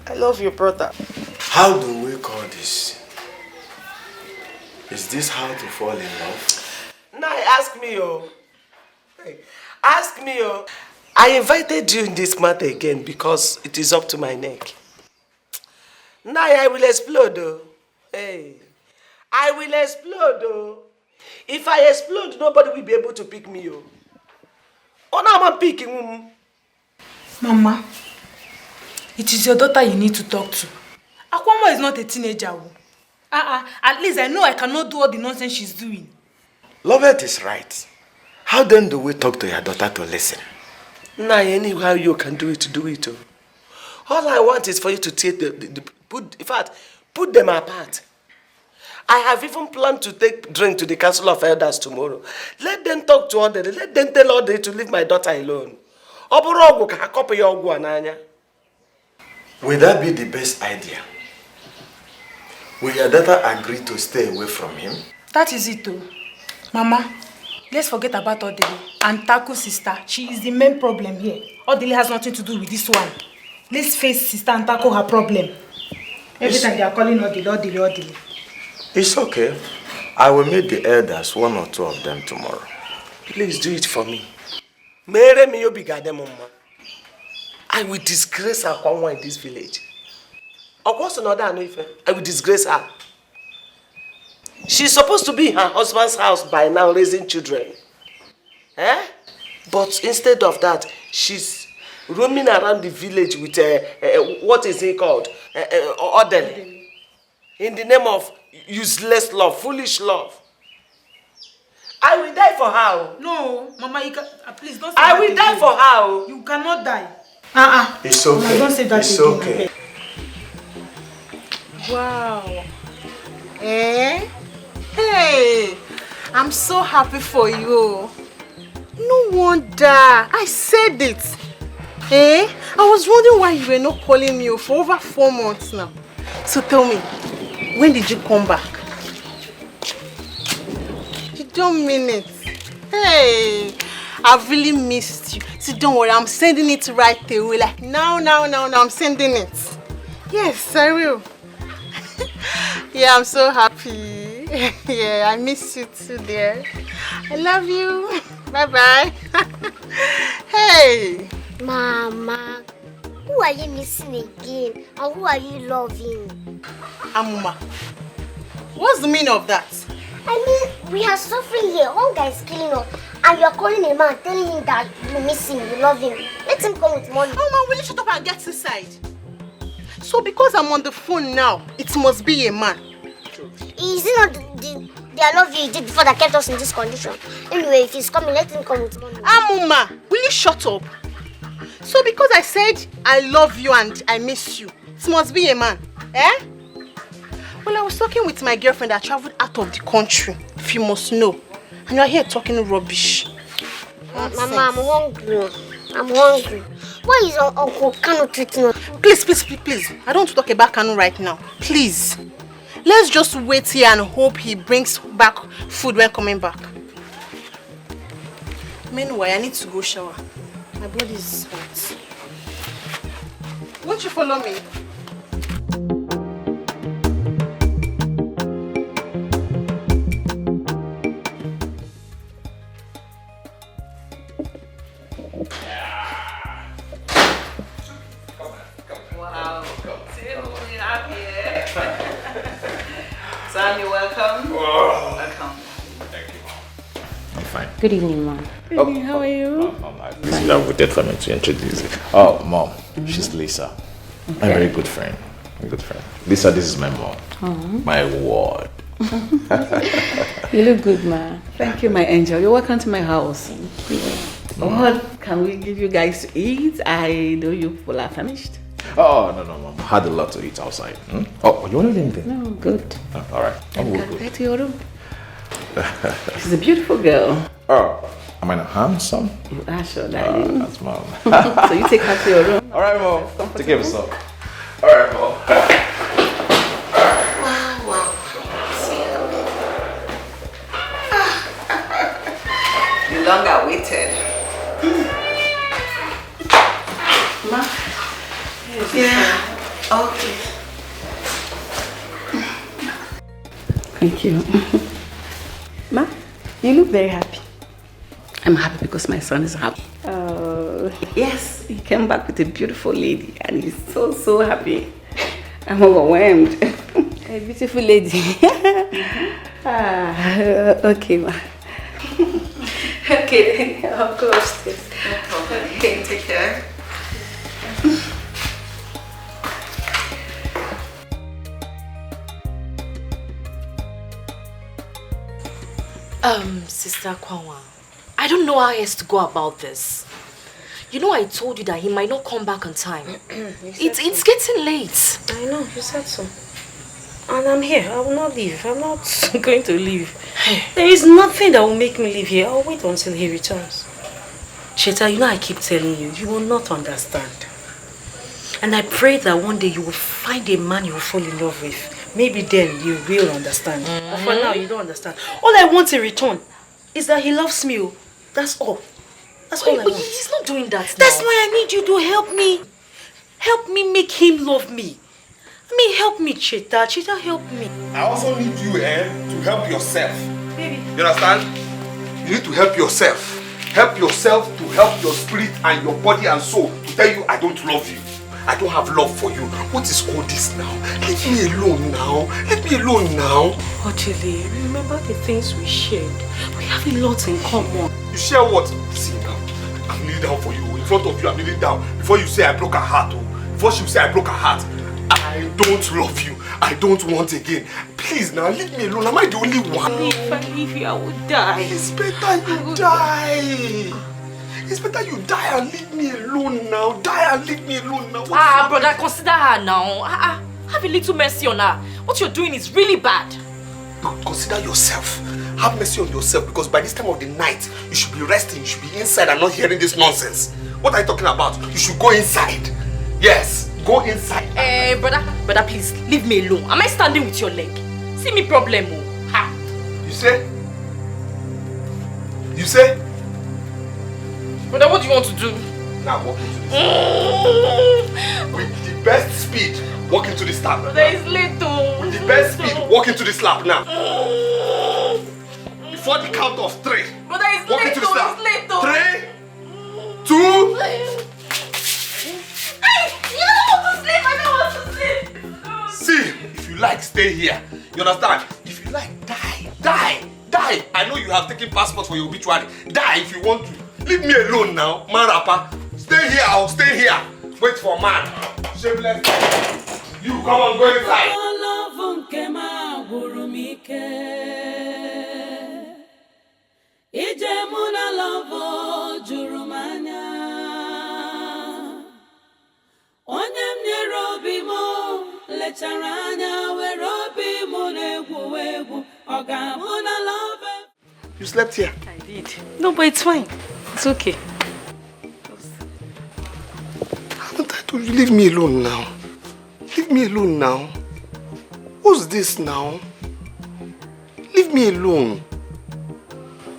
I love your brother. How do we call this? Is this how to fall in love? Now ask me, oh. Hey, ask me, oh. I invited you in this matter again because it is up to my neck. Now I will explode, oh. Hey, I will explode, oh. If I explode, nobody will be able to pick me, oh. Oh, now I'm picking. Mama, it is your daughter you need to talk to. Akwamo is not a teenager. At least I know I cannot do all the nonsense she's doing. Lovett is right. How then do we talk to your daughter to listen? Nah, anyhow you can do it, oh. All I want is for you to take put them apart. I have even planned to take drink to the Council of Elders tomorrow. Let them talk to Audrey. Let them tell Audrey to leave my daughter alone. Will that be the best idea? Will your daughter agree to stay away from him? That is it, though. Mama, let's forget about Odile and tackle sister. She is the main problem here. Odile has nothing to do with this one. Let's face sister and tackle her problem. Every time they are calling Odile. It's okay. I will meet the elders, 1 or 2 of them tomorrow. Please do it for me. I will disgrace her in this village. I will disgrace her. She's supposed to be in her husband's house by now raising children. But instead of that, she's roaming around the village with what is it called? Order. In the name of useless love, foolish love. I will die for her. No, Mama, you can, please don't say I will die for her. You cannot die. It's okay. Mama, don't say that it's again, okay. Wow. Hey, I'm so happy for you. No wonder. I said it. I was wondering why you were not calling me for over 4 months now. So tell me, when did you come back? You don't mean it. Hey, I've really missed you. See, don't worry, I'm sending it right away. Like now, I'm sending it. Yes, I will. Yeah, I'm so happy. Yeah, I miss you too, dear. I love you. Bye-bye. Hey. Mama, who are you missing again? And who are you loving? Amuma. What's the meaning of that? I mean, we are suffering here. Hunger is killing us. And you're calling a man, telling him that you miss him, you love him. Let him come with money. Oh, man, will you shut up and get inside? So because I'm on the phone now, it must be a man. Is it not the I love you did before that kept us in this condition? Anyway, if he's coming, let him come with money. Amuma, will you shut up? So because I said I love you and I miss you, it must be a man, Well, I was talking with my girlfriend that traveled out of the country, if you must know. And you're here talking rubbish. Mama, I'm hungry. I'm hungry. Why is Uncle Kanu treating us? Please. I don't want to talk about Kanu right now. Please. Let's just wait here and hope he brings back food when coming back. Meanwhile, I need to go shower. My body is hot. Won't you follow me? Wow. Sam, you're welcome. Welcome. Thank you, Mom. I'm fine. Good evening, Mom. Good evening, how are you? Please, I waited for me to introduce you. Oh, Mom, she's Lisa. Okay. I'm a very good friend. Lisa, this is my mom. My ward. You look good, Ma. Thank you, my angel. You're welcome to my house. Thank you. What can we give you guys to eat? I know you people are famished. Oh, no, Mom. I had a lot to eat outside. Oh, you want anything? No, good. All right. I'm Can good. I to your room? She's a beautiful girl. Oh, am I not handsome? You are sure, darling. That's Mom. So you take her to your room. All right, Mom. Take care of yourself. All right, Mom. Wow. You long awaited. Ma? Yeah. Okay. Thank you. Ma, you look very happy. I'm happy because my son is happy. Oh. Yes, he came back with a beautiful lady and he's so happy. I'm overwhelmed. A beautiful lady. Okay, ma. Okay, then I'll go upstairs. No problem. Okay, take care. Sister Kwanwa, I don't know how else to go about this. You know I told you that he might not come back on time. It's getting late. I know, you said so. And I'm here. I will not leave. I'm not going to leave. There is nothing that will make me leave here. I'll wait until he returns. Cheta, you know I keep telling you, you will not understand. And I pray that one day you will find a man you will fall in love with. Maybe then you will understand. But for now, you don't understand. All I want in return is that he loves me. That's all. That's all I want. He's not doing that now. That's why I need you to help me. Help me make him love me. I mean, help me, Cheta. Cheta, help me. I also need you to help yourself. Baby. You understand? You need to help yourself. Help yourself to help your spirit and your body and soul to tell you I don't love you. I don't have love for you. What is all this now? Leave me alone now. Leave me alone now. Ochile, remember the things we shared. We have a lot in common. You share what? See now, I'm kneeling down for you. In front of you, I'm kneeling down. Before you say I broke her heart, before she say I broke her heart, I don't love you. I don't want again. Please now, leave me alone. Am I the only one? If I leave you, I would die. It's better you die. It's better you die and leave me alone now. Die and leave me alone now. Brother, consider her now. Have a little mercy on her. What you're doing is really bad. No, consider yourself. Have mercy on yourself because by this time of the night, you should be resting. You should be inside and not hearing this nonsense. What are you talking about? You should go inside. Yes, go inside. Brother, please, leave me alone. Am I standing with your leg? See me problem, Ha. You say? You say? Brother, what do you want to do? Now walk into this with the best speed, walk into this lap. Brother, it's late though. With the best speed, walk into this lap now. Before the count of 3. Brother, it's walk late into this though. lap. It's late though. 3, 2. I don't want to sleep. I don't want to sleep. See, if you like, stay here. You understand? If you like, die. I know you have taken passport for your obituary. Die if you want to. Leave me alone now, man rapper. Stay here, I'll stay here. Wait for man. Shameless. You come on, go inside. You slept here? I did. No, but it's fine. It's okay. Haven't I told you leave me alone now? Leave me alone now. What's this now? Leave me alone.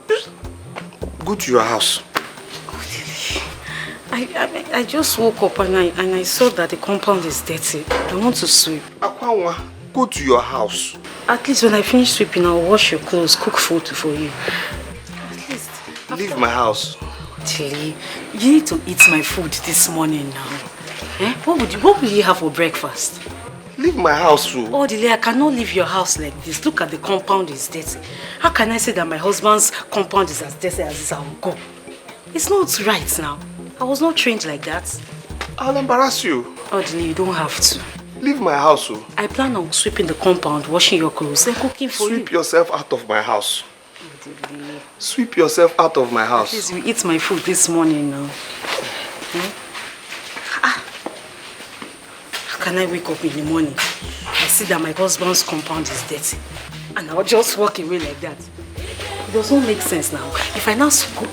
Just go to your house. I just woke up and I saw that the compound is dirty. I want to sweep. Akwanwa, go to your house. At least when I finish sweeping, I'll wash your clothes, cook food for you. At least. Leave my house. Tilly, you need to eat my food this morning now. Eh? What will you have for breakfast? Leave my house, too. Oh, Dile, I cannot leave your house like this. Look at the compound is dirty. How can I say that my husband's compound is as dirty as this? I will go. It's not right now. I was not trained like that. I'll embarrass you. Oh, Dile, you don't have to. Leave my house, too. I plan on sweeping the compound, washing your clothes, and cooking for you. Sweep yourself out of my house. Sweep yourself out of my house. Please, you eat my food this morning now. How can I wake up in the morning? I see that my husband's compound is dirty. And I'll just walk away like that. It doesn't make sense now. If I now go...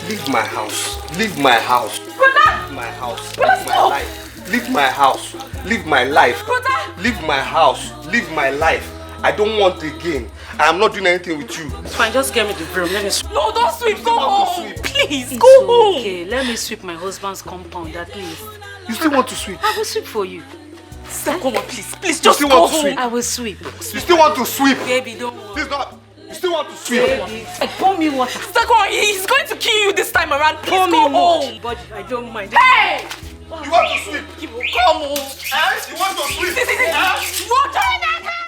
Leave my house. Leave my house. Brother! Leave my house. Brother, Leave my life. Leave my house. Leave my life. Brother! Leave my house. Leave my life. I don't want again. I am not doing anything with you. It's fine, just get me the broom. Let me sweep. No, don't sweep. Go home. Please, It's go home. Okay, let me sweep my husband's compound at least. You still want to sweep? I will sweep for you. Sir, come on, please. Please, You just still go want to home. sweep? I will sweep. You still want to sweep? Baby, don't worry. Please not. You still want to sweep? Baby, pour me water. Sir, come on. He's going to kill you this time around. Please Pour me go water. home. But I don't mind. Hey! You want to sweep? Come home. You want to sweep? Roger!